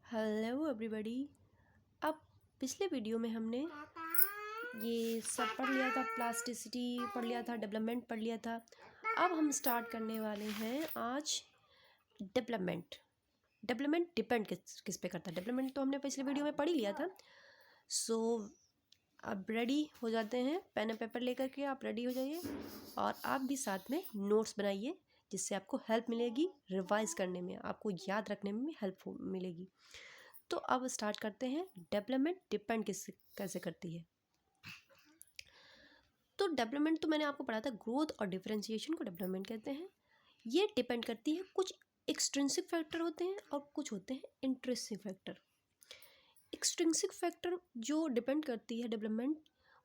Hello everybody. अब पिछले video में हमने ये सब पढ़ लिया था, प्लास्टिसिटी पढ़ लिया था, डेवलपमेंट पढ़ लिया था। अब हम स्टार्ट करने वाले हैं आज डेवलपमेंट। डेवलपमेंट डिपेंड किस पे करता है। डेवलपमेंट तो हमने पिछले वीडियो में पढ़ ही लिया था। सो अब रेडी हो जाते हैं, पेन एंड पेपर लेकर के आप रेडी हो जाइए और आप भी साथ में नोट्स बनाइए जिससे आपको हेल्प मिलेगी रिवाइज करने में, आपको याद रखने में भी हेल्प मिलेगी। तो अब स्टार्ट करते हैं, डेवलपमेंट डिपेंड कैसे करती है। तो डेवलपमेंट तो मैंने आपको पढ़ा था, ग्रोथ और डिफरेंशिएशन को डेवलपमेंट कहते हैं। ये डिपेंड करती है, कुछ एक्सट्रिंसिक फैक्टर होते हैं और कुछ होते हैं इंट्रिंसिक फैक्टर। एक्सट्रिंसिक फैक्टर जो डिपेंड करती है डेवलपमेंट,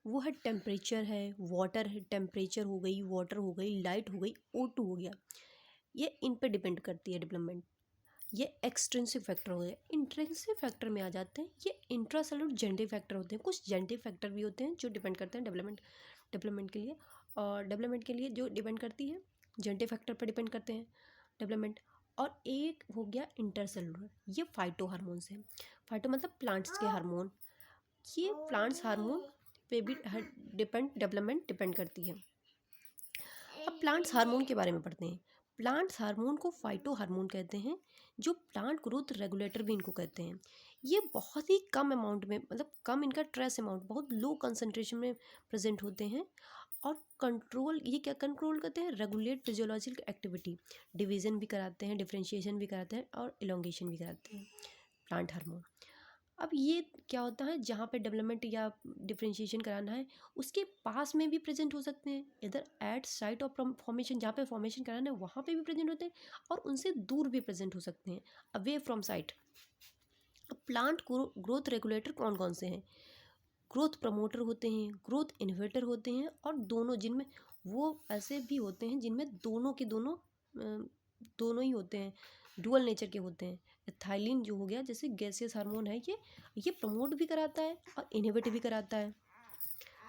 वो है टेम्परेचर है, वाटर है, टेम्परेचर हो गई, वाटर हो गई, लाइट हो गई, O2 हो गया, ये इन पे डिपेंड करती है डेवलपमेंट। ये एक्सट्रिंसिक फैक्टर हो गए। इंट्रिंसिक फैक्टर में आ जाते हैं, ये इंट्रासेलुलर जेनेटिक फैक्टर होते हैं। कुछ जेनेटिक फैक्टर भी होते हैं जो डिपेंड करते हैं डेवलपमेंट के लिए। और डेवलपमेंट के लिए जो डिपेंड करती है, जेनेटिक फैक्टर पर डिपेंड करते हैं डेवलपमेंट। और एक हो गया इंटरसेलुलर, ये फाइटो हार्मोन्स हैं। फाइटो मतलब प्लांट्स के हार्मोन। ये प्लांट्स हार्मोन पे भी डेवलपमेंट डिपेंड करती है। अब प्लांट्स हार्मोन के बारे में पढ़ते हैं। प्लांट्स हार्मोन को फाइटो हार्मोन कहते हैं, जो प्लांट ग्रोथ रेगुलेटर भी इनको कहते हैं। ये बहुत ही कम अमाउंट में, मतलब कम इनका ट्रेस अमाउंट, बहुत लो कंसंट्रेशन में प्रेजेंट होते हैं। और कंट्रोल, ये क्या कंट्रोल करते हैं, रेगुलेट फिजियोलॉजिकल एक्टिविटी, डिवीजन भी कराते हैं, डिफरेंशिएशन भी कराते हैं और इलोंगेशन भी कराते हैं प्लांट हार्मोन। अब ये क्या होता है, जहाँ पे डेवलपमेंट या डिफरेंशिएशन कराना है उसके पास में भी प्रेजेंट हो सकते हैं, इधर एट साइट ऑफ फॉर्मेशन, जहाँ पे फॉर्मेशन कराना है वहाँ पे भी प्रेजेंट होते हैं, और उनसे दूर भी प्रेजेंट हो सकते हैं, अवे फ्रॉम साइट। अब प्लांट ग्रोथ रेगुलेटर कौन कौन से हैं? ग्रोथ प्रमोटर होते हैं, ग्रोथ इनहिबिटर होते हैं, और दोनों जिनमें, वो ऐसे भी होते हैं जिनमें दोनों के दोनों दोनों ही होते हैं, डुअल नेचर के होते हैं। एथाइलिन जो हो गया, जैसे गैसियस हार्मोन है, ये प्रमोट भी कराता है और इनहिबिट भी कराता है।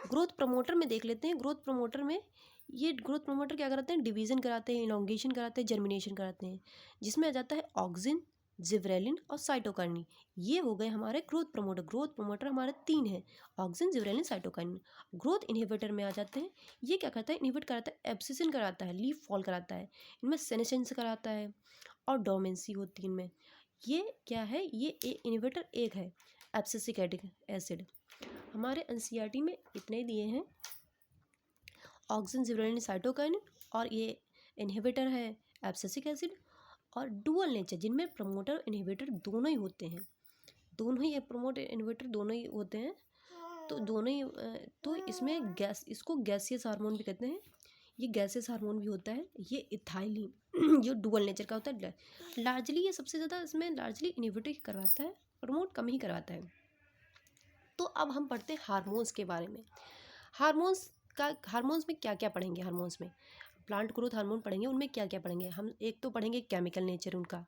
ग्रोथ प्रमोटर में देख लेते हैं। ग्रोथ प्रमोटर में, ये ग्रोथ प्रमोटर क्या कराते हैं, डिवीजन कराते हैं, इलोंगेशन कराते हैं, जर्मिनेशन कराते हैं, जिसमें आ जाता है ऑक्सिन, जिब्रेलिन और साइटोकाइनिन। ये हो गए हमारे ग्रोथ प्रमोटर। ग्रोथ प्रमोटर हमारे 3 हैं, auxin, gibberellin, cytokinin. Growth inhibitor में आ जाते हैं, ये क्या करता है, इनहिबिट कराता है, एब्सिसन कराता है, लीफ फॉल कराता है, इनमें सेनेसेंस कराता है और डोमेंसी होती है इनमें। ये क्या है, ये इनहिबिटर एक है, एब्सिसिक एसिड। हमारे एनसीईआरटी में इतने ही दिए हैं, ऑक्सिन, जिब्रेलिन, साइटोकाइनिन, और ये इनहिबिटर है एब्सिसिक एसिड। और डुअल नेचर, जिनमें प्रमोटर इनहिबिटर दोनों ही होते हैं, दोनों ही प्रमोटर इनहिबिटर दोनों ही होते हैं। तो दोनों ही तो इसमें इसको गैसियस हार्मोन भी कहते हैं। ये गैसियस हार्मोन भी होता है, ये इथाइलिन जो डुअल नेचर का होता है। लार्जली ये सबसे ज़्यादा इसमें लार्जली इनहिबिटर ही करवाता है, प्रमोट कम ही करवाता है। तो अब हम पढ़ते हैं हार्मोन्स के बारे में। हार्मोन्स में क्या क्या पढ़ेंगे, हार्मोन्स में प्लांट ग्रोथ हार्मोन पढ़ेंगे, उनमें क्या क्या पढ़ेंगे हम? एक तो पढ़ेंगे केमिकल नेचर उनका,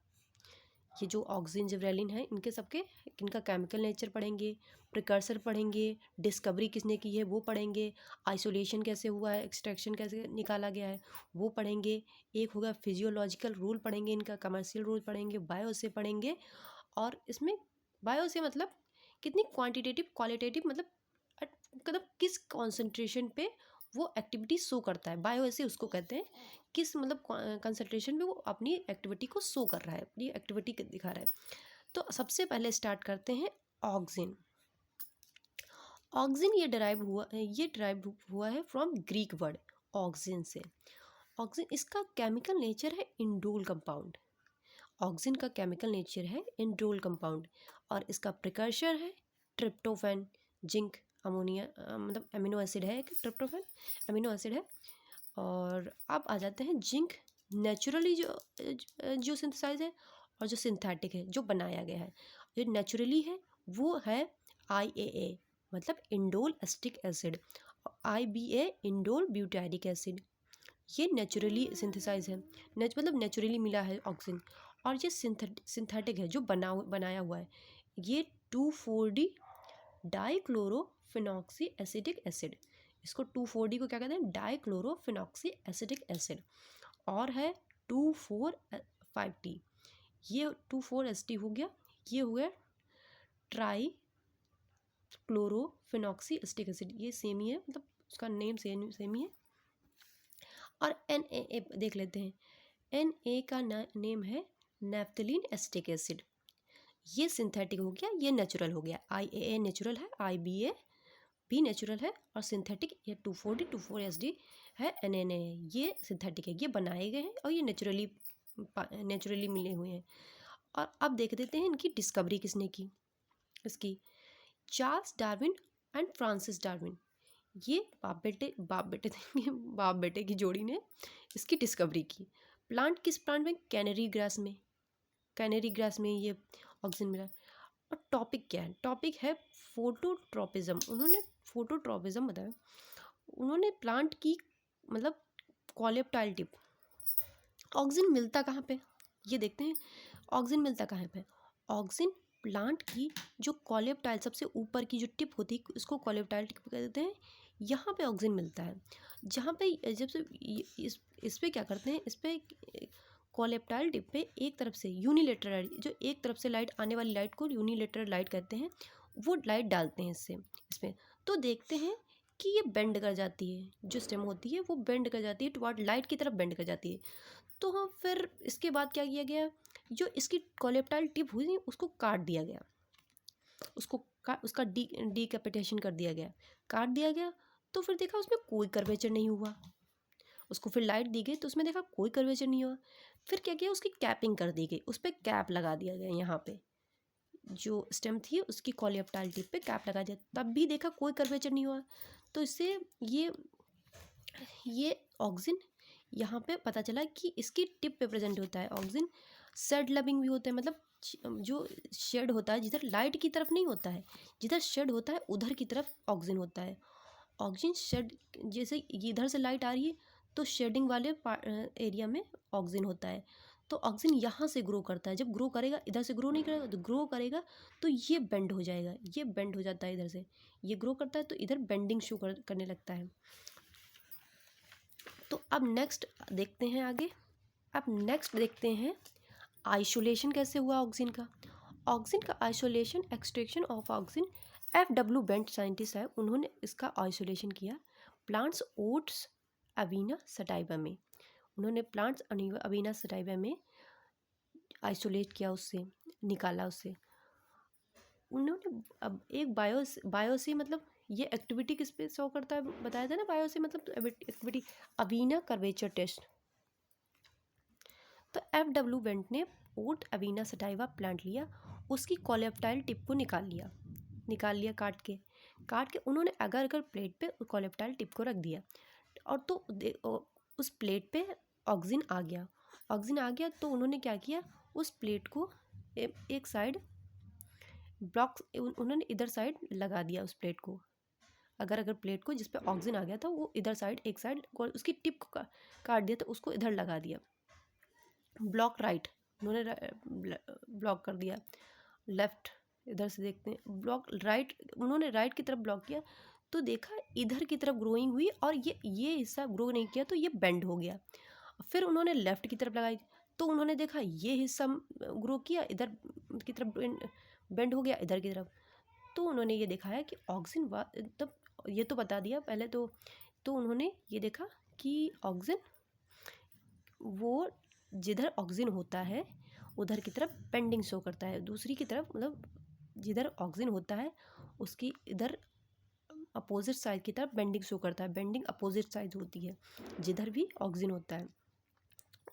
ये जो ऑक्सिन, जिब्रेलिन है, इनके सबके इनका केमिकल नेचर पढ़ेंगे, प्रिकर्सर पढ़ेंगे, डिस्कवरी किसने की है वो पढ़ेंगे, आइसोलेशन कैसे हुआ है, एक्सट्रैक्शन कैसे निकाला गया है वो पढ़ेंगे। एक होगा फिजियोलॉजिकल रोल पढ़ेंगे इनका, कमर्शियल रोल पढ़ेंगे, बायो से पढ़ेंगे। और इसमें बायो से मतलब कितनी क्वांटिटेटिव, क्वालिटेटिव, मतलब किस कॉन्सेंट्रेशन पे वो एक्टिविटी शो करता है, बायो ऐसे उसको कहते हैं, किस मतलब कंसंट्रेशन में वो अपनी एक्टिविटी को शो कर रहा है, अपनी एक्टिविटी दिखा रहा है। तो सबसे पहले स्टार्ट करते हैं ऑक्सिन। ऑक्सिन ये ड्राइव हुआ है फ्रॉम ग्रीक वर्ड ऑक्सिन से। ऑक्सिन, इसका केमिकल नेचर है इंडोल कंपाउंड। ऑक्सिन का केमिकल नेचर है इंडोल कंपाउंड, और इसका प्रिकर्सर है ट्रिप्टोफैन, जिंक, अमोनिया, मतलब एमिनो एसिड है, एक ट्रिप्टोफैन एमिनो एसिड है। और अब आ जाते हैं जिंक नेचुरली जो सिंथेसाइज है, और जो सिंथेटिक है जो बनाया गया है। जो नेचुरली है वो है IAA, मतलब indole acetic acid, IBA indole butyric acid. ये नेचुरली सिंथेसाइज है, मतलब नेचुरली मिला है ऑक्सीजन। और ये सिंथेटिक है जो बनाया हुआ है, ये 2,4-D डाइक्लोरोफिनॉक्सी एसिटिक एसिड। इसको 2,4-D को क्या कहते हैं, डाइक्लोरोफिनॉक्सी एसिटिक एसिड। और है 2,4-5-T, ये 2,4-ST हो गया, ये हो गया ट्राई क्लोरोफिनॉक्सी एसिटिक एसिड, ये सेम ही है, मतलब उसका नेम सेम ही है। और Na देख लेते हैं, Na का नेम है नैफ्थलीन एसिटिक एसिड। ये सिंथेटिक हो गया, ये नेचुरल हो गया। IAA नेचुरल है, IBA भी नेचुरल है, और सिंथेटिक ये 2,4-2,4-SD है, Na ये सिंथेटिक है। ये बनाए गए हैं और ये नेचुरली मिले हुए हैं। और अब देख देते हैं इनकी डिस्कवरी किसने की। इसकी Charles Darwin and Francis Darwin, ये बाप बेटे की जोड़ी ने इसकी डिस्कवरी की। किस प्लांट में? कैनरी ग्रास में ये ऑक्सीजन मिला। और टॉपिक क्या है? टॉपिक है फोटोट्रॉपिज्म। उन्होंने फोटोट्रॉपिज्म बताया। उन्होंने प्लांट की मतलब कॉलेप्टाइल टिप। ऑक्सीजन मिलता कहाँ पे, ये देखते हैं। ऑक्सीजन मिलता कहाँ पे? ऑक्सीजन प्लांट की जो कॉलेप्टाइल सबसे ऊपर की जो टिप होती है, उसको कॉलेप्टाइल टिप कहते हैं। यहाँ पे ऑक्सीजन मिलता है। जहाँ पे जब से इस पे क्या करते हैं, इस पे कॉलेप्टाइल टिप पे एक तरफ से यूनिलेटरल, जो एक तरफ से लाइट आने वाली लाइट को यूनिलेटरल लाइट कहते हैं, वो लाइट डालते हैं इसमें। तो देखते हैं कि ये बेंड कर जाती है, जो स्टेम होती है वो बेंड कर जाती है, टुवर्ड लाइट की तरफ बेंड कर जाती है। तो हाँ, फिर इसके बाद क्या किया गया, जो इसकी कॉलेप्टाइल टिप हुई उसको काट दिया गया, उसका डीकैपिटेशन कर दिया गया, काट दिया गया। तो फिर देखा उसमें कोई कर्वेचर नहीं हुआ। उसको फिर लाइट दी गई तो उसमें देखा कोई कर्वेचर नहीं हुआ। फिर क्या किया, उसकी कैपिंग कर दी गई, उस पर कैप लगा दिया गया। यहाँ पे जो स्टेम थी उसकी कॉलेप्टाइल टिप पे कैप लगा दिया, तब भी देखा कोई कर्वेचर नहीं हुआ। तो इससे ये ऑक्सीजन यहाँ पे पता चला कि इसकी टिप पे प्रेजेंट होता है। ऑक्सीजन शेड लविंग भी होता है, मतलब जो शेड होता है जिधर लाइट की तरफ नहीं होता है, जिधर शेड होता है उधर की तरफ ऑक्सीजन होता है। ऑक्सीजन शेड, जैसे इधर से लाइट आ रही है तो शेडिंग वाले एरिया में ऑक्सीजन होता है। तो ऑक्सीजन यहाँ से ग्रो करता है। जब ग्रो करेगा, इधर से ग्रो नहीं करेगा, तो ग्रो करेगा तो ये बेंड हो जाएगा, ये बेंड हो जाता है इधर से। ये ग्रो करता है तो इधर बेंडिंग शो करने लगता है। तो अब नेक्स्ट देखते हैं आगे। अब नेक्स्ट देखते हैं आइसोलेशन कैसे हुआ ऑक्सीजन का। ऑक्सीजन का isolation, extraction of oxygen, FW bent scientist है, उन्होंने इसका आइसोलेशन किया प्लांट्स ओट्स अवीना सटाइवा में। उन्होंने प्लांट्स अवीना सटाइवा में आइसोलेट किया, उससे निकाला उससे। उन्होंने अब एक बायोसी मतलब ये एक्टिविटी किस पे शो करता है, बताया था ना। बायोसी मतलब एक्टिविटी अवीना कर्वेचर टेस्ट। तो FW बेंट ने ओट अवीना सटाइवा प्लांट लिया, उसकी कॉलेप्टाइल टिप को निकाल लिया काट के उन्होंने अगर प्लेट पे कॉलेप्टाइल टिप को रख दिया। और तो उस प्लेट पे ऑक्सीजन आ गया। तो उन्होंने क्या किया, उस प्लेट को एक साइड ब्लॉक, उन्होंने इधर साइड लगा दिया उस प्लेट को। अगर प्लेट को जिस पे ऑक्सीजन आ गया था वो इधर साइड, एक साइड उसकी टिप को काट दिया, तो उसको इधर लगा दिया। ब्लॉक राइट, उन्होंने ब्लॉक कर दिया। लेफ्ट, इधर से देखते हैं, ब्लॉक राइट, उन्होंने राइट की तरफ ब्लॉक किया। तो देखा इधर की तरफ ग्रोइंग हुई और ये हिस्सा ग्रो नहीं किया, तो ये बेंड हो गया। फिर उन्होंने लेफ्ट की तरफ लगाई, तो उन्होंने देखा ये हिस्सा ग्रो किया, इधर की तरफ बेंड हो गया, इधर की तरफ। तो उन्होंने ये दिखाया कि ऑक्सीजन, तब ये तो बता दिया पहले तो उन्होंने ये देखा कि ऑक्सीजन वो जिधर ऑक्सीजन होता है उधर की तरफ बेंडिंग शो करता है, दूसरी की तरफ मतलब जिधर ऑक्सीजन होता है उसकी इधर अपोजिट साइड की तरफ बेंडिंग शो करता है। बेंडिंग अपोजिट साइड होती है जिधर भी ऑक्सीजन होता है।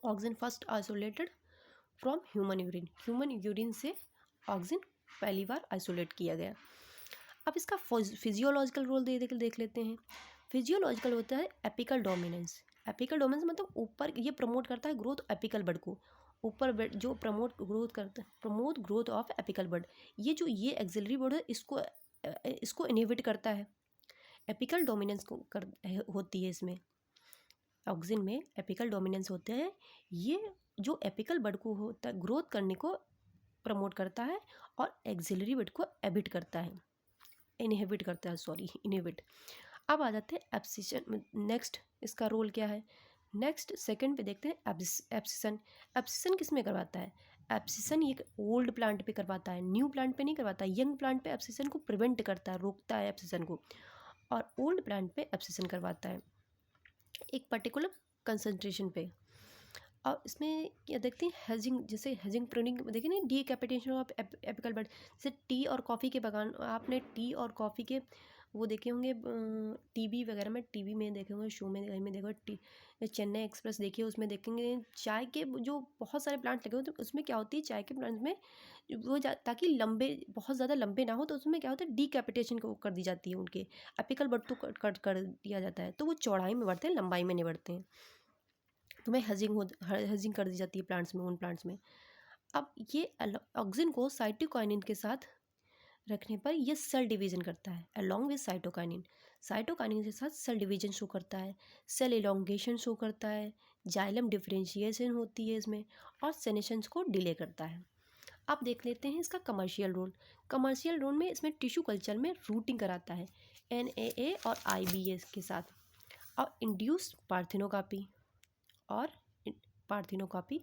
Oxygen first isolated from human urine से ऑक्सीजन पहली बार आइसोलेट किया गया। अब इसका फिजियोलॉजिकल रोल देख लेते हैं। फिजियोलॉजिकल होता है एपिकल डोमिनेंस मतलब ऊपर, ये प्रमोट करता है ग्रोथ एपिकल बड को, ऊपर बड जो प्रमोट ग्रोथ ऑफ एपिकल बड। ये एक्सिलरी बड है, इसको इनहिबिट करता है। एपिकल डोमिनेंस होती है इसमें, ऑक्सीजन में एपिकल डोमिनेंस होते हैं। ये जो एपिकल बड को होता है ग्रोथ करने को प्रमोट करता है और एक्सिलरी बड को इनहिबिट करता है। अब आ जाते हैं एब्सिशन। नेक्स्ट इसका रोल क्या है। नेक्स्ट सेकंड पे देखते हैं एब्सिशन। एब्सिशन किस में करवाता है, एब्सिशन ये ओल्ड प्लांट पे करवाता है, न्यू प्लांट पे नहीं करवाता। यंग प्लांट पे एब्सिशन को प्रिवेंट करता है, रोकता है एब्सिशन को, और ओल्ड प्लांट पे एब्सिशन करवाता है एक पर्टिकुलर कंसंट्रेशन पे। और इसमें क्या देखते हैं, हेजिंग, जैसे हेजिंग प्रूनिंग देखिए ना, डीकैपिटेशन ऑफ एपिकल बड। जैसे टी और कॉफ़ी के बागान, आपने टी और कॉफ़ी के वो देखे होंगे टीवी वगैरह में, टीवी में देखे होंगे, शो में कहीं में देखो, चेन्नई एक्सप्रेस देखिए, उसमें देखेंगे चाय के जो बहुत सारे प्लांट लगे होते हैं, उसमें क्या होती है, चाय के प्लांट में वो ताकि लंबे, बहुत ज़्यादा लंबे ना हो, तो उसमें क्या होता है, डीकैपिटेशन को कर दी जाती है, उनके एपिकल बड तो कट कर दिया जाता है, तो वो चौड़ाई में बढ़ते हैं, लंबाई में नहीं बढ़ते हैं, तो में हेजिंग कर दी जाती है प्लांट्स में, उन प्लांट्स में। अब ये ऑक्सिन को साइटोकाइनिन के साथ रखने पर ये सेल डिवीजन करता है अलॉन्ग विद साइटोकाइनिन। साइटोकाइनिन के साथ सेल डिवीजन शो करता है, सेल इलोंगेशन शो करता है, जाइलम डिफरेंशिएशन होती है इसमें, और सेनेशंस को डिले करता है। अब देख लेते हैं इसका कमर्शियल रोल। कमर्शियल रोल में इसमें टिश्यू कल्चर में रूटिंग कराता है NAA और IBA के साथ, और इंड्यूस पार्थिनोकापी और पार्थिनोकापी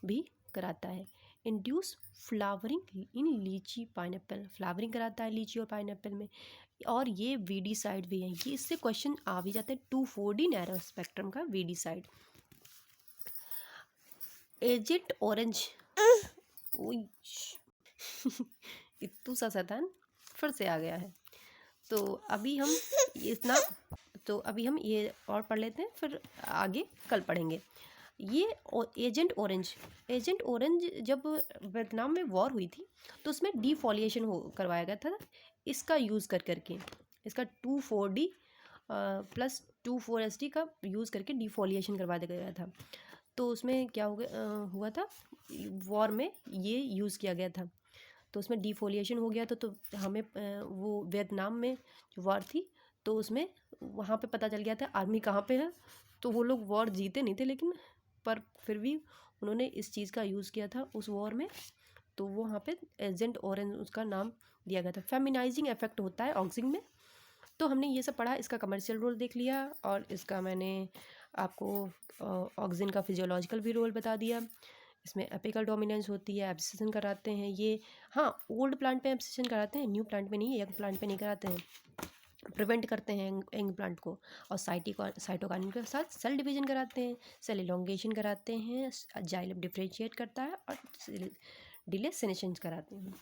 भी कराता है। इंड्यूस फ्लावरिंग इन लीची पाइनएप्पल, फ्लावरिंग कराता है लीची और पाइनएप्पल में, और ये वीडी साइड भी है, ये इससे क्वेश्चन आ भी जाते हैं 2,4-D नैरो स्पेक्ट्रम का वीडी साइड। एजेंट ऑरेंज इतू सा शैतान फिर से आ गया है। तो अभी हम ये और पढ़ लेते हैं, फिर आगे कल पढ़ेंगे। ये एजेंट ऑरेंज जब वियतनाम में वॉर हुई थी, तो उसमें डिफॉलिएशन करवाया गया था इसका यूज़ करके, इसका 2,4-D प्लस 2,4-SD का यूज़ करके डिफॉलिएशन करवा दिया गया था। तो उसमें क्या हुआ था, वॉर में ये यूज़ किया गया था, तो उसमें डिफोलिएशन हो गया था। तो हमें वो वियतनाम में जो वॉर थी, तो उसमें वहाँ पे पता चल गया था आर्मी कहाँ पे है। तो वो लोग वॉर जीते नहीं थे, लेकिन पर फिर भी उन्होंने इस चीज़ का यूज़ किया था उस वॉर में, तो वो वहाँ पे एजेंट ऑरेंज उसका नाम दिया गया था। फेमिनाइजिंग इफेक्ट होता है ऑक्सिन में। तो हमने ये सब पढ़ा, इसका कमर्शियल रोल देख लिया, और इसका मैंने आपको ऑक्सिन का फिजियोलॉजिकल भी रोल बता दिया। इसमें एपिकल डोमिनेंस होती है, एब्सिशन कराते हैं ये, हाँ ओल्ड प्लांट पे एब्सिशन कराते हैं, न्यू प्लांट पे नहीं, यंग प्लांट पे नहीं कराते हैं, प्रिवेंट करते हैं यंग प्लांट को। और साइटोकाइनिन के साथ सेल डिवीजन कराते हैं, सेल इलोंगेशन कराते हैं, जाइलम डिफरेंशिएट करता है, और डिले सेनेशंस कराते हैं।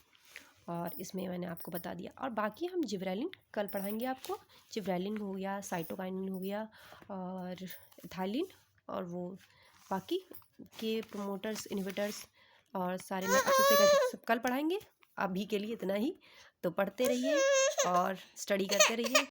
और इसमें मैंने आपको बता दिया, और बाकी हम जिब्रेलिन कल पढ़ाएंगे आपको। जिब्रेलिन हो गया, साइटोकाइनिन हो गया, और इथाइलिन, और वो बाकी के प्रोमोटर्स, इनहिबिटर्स, और सारे में अच्छे से सब कल पढ़ाएंगे। अभी के लिए इतना ही, तो पढ़ते रहिए और स्टडी करते रहिए।